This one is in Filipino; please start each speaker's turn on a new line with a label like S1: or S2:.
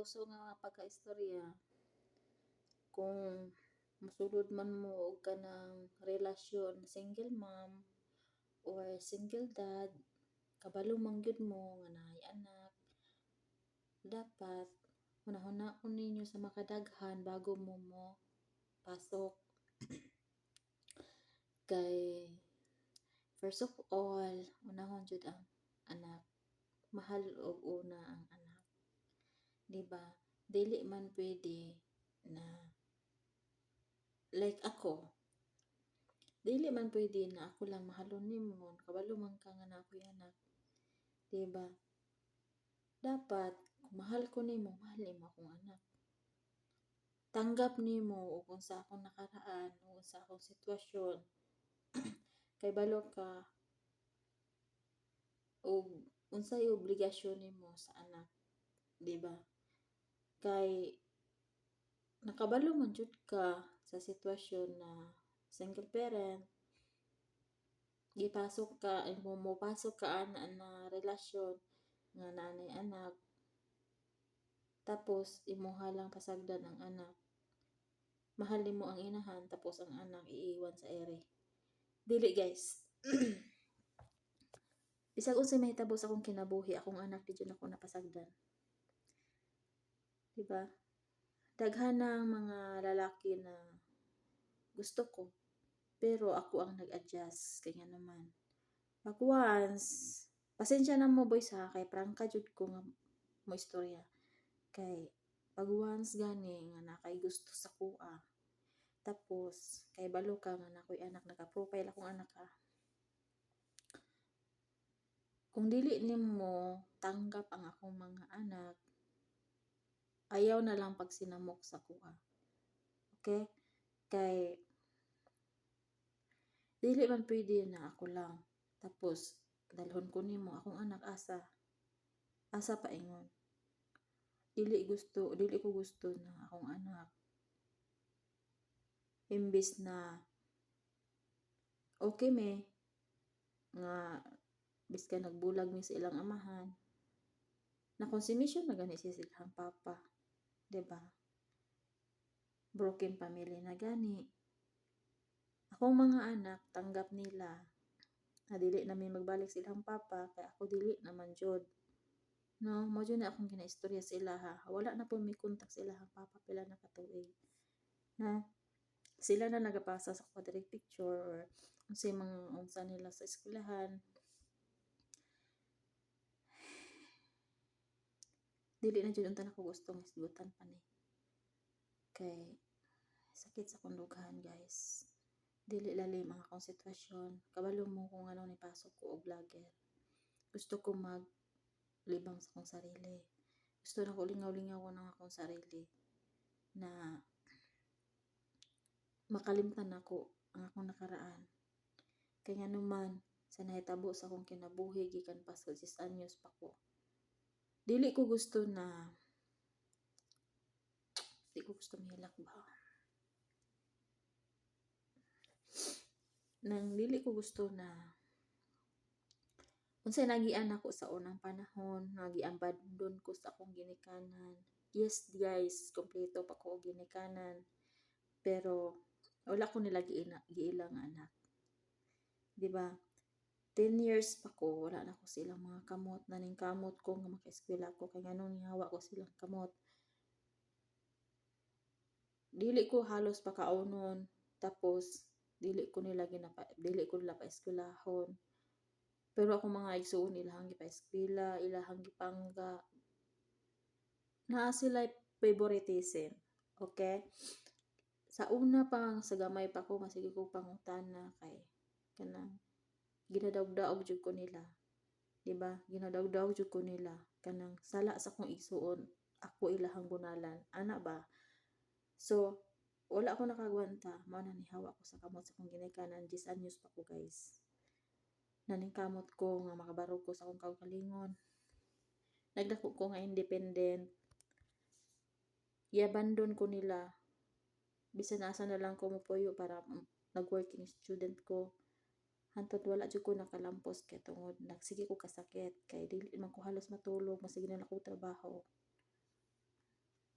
S1: seryoso nga pagkaistorya. Kung musulod man mo og kanang relasyon, single mom or single dad, kabalo man gyud mo nga naay anak, dapat hunahunahon ninyo sa makadaghan bago mo pasok. Kay first of all, unahon jud ang anak. Mahal og una ang anak. Diba? Dili man pwede na like ako. Dili man pwede na ako lang mahalon nimo, kabalo man ka nga na ako'y anak. Diba? Dapat kung mahal ko nimo, mahal nimo akong anak. Tanggap nimo ug unsa akong nakaraan, ug unsa akong sitwasyon. Kay balo ka ug unsay obligasyon nimo sa anak, di ba? Kay nakabalo man jud ka sa sitwasyon na single parent, gipasok ka, mopasok ka ana na relasyon nga nanay anak, tapos imuha lang pasagdan ang anak. Mahal nimo ang inahan tapos ang anak iiwan sa ere. Dili guys. Bisag unsay mahitabo sa akong kinabuhi, akong anak di jud ako napasagdan. Diba? Daghan ng mga lalaki na gusto ko, pero ako ang nag-adjust kay nga naman. Pag once, pasensya na mo boys ha, kay prangka jud ko nga mo istorya. Kay pag once gani nga nakay gusto sa kuha, tapos kay balo ka nga nakoy anak, naka-profile akong anak ha. Kung dili nimo tanggap ang akong mga anak, ayaw na lang pagsinamok sa kuha. Okay? Kay dili man pwede na ako lang. Tapos dalhon ko nimo akong anak asa pa ingon. Dili ko gusto na akong anak. Imbis na okay me nga biska nagbulag mi sa ilang amahan, na konsumisyon na gani silang papa, diba? Broken family na gani. Akong mga anak tanggap nila na dili namin magbalik silang papa, kay ako dili naman jud. No, mo jud na akong ginaistorya sa ila ha. Wala na po may kontak sa ilang papa pila na katuig. Na sila na nagapasa sa quadric picture or unsay mga unsa nila sa eskwelahan. Dili na jud unta nako gustong isgutan pa ni. Kay sakit sa kundughan guys. Dili lalim ang akong sitwasyon. Kabalo mo kung ano ni pasok ko og vlogger. Gusto ko maglibang sa akong sarili. Gusto na ko lingaw-lingaw ng akong sarili na makalimtan ako ang akong nakaraan. Kay nga naman sa nahitabo sa akong kinabuhi gikan pa sa 6 anyos pa ko. Dili ko gusto mihilak ba. Nang dili ko gusto na unsay nagian ako sa unang panahon, nagiambandon ko sa akong ginikanan. Yes guys, kompleto pa ko og ginikanan. Pero wala ko nila giilang anak. Diba? 10 years pa ko, wala na ko silang mga kamot. Naning kamot ko nga maka-eskwela ko, kay nganong nihawa ko silang kamot. Dili ko halos pakaunon, tapos dili ko nila pa-eskwelahon. Pero ako mga igsuon ilahang gipa-eskwela, ilahang gipangga. Naa sila favoritism. Okay? Sa una pa, sa gamay pa ko, masige ko pangutana kay kanang ginadaog-daog jud ko nila. Diba? Ginadaog-daog jud ko nila. Kanang sala sa kong igsuon, ako ilahang bunalan. Ana ba? So, wala ako nakagwanta. Mao na nihawa ko sa kamot sa kong ginikanan. 10 anyos pa ko guys. Naning kamot ko nga makabarog ko sa akong kaugalingon. Nagdako ko nga independent. I-abandon ko nila. Bisan asa na lang ko mopuyo para nag-working student ko. Hantod wala jud ko nakalampos kay tungod nagsige ko kasakit kay dili man ko halos matulog, masige na ako trabaho.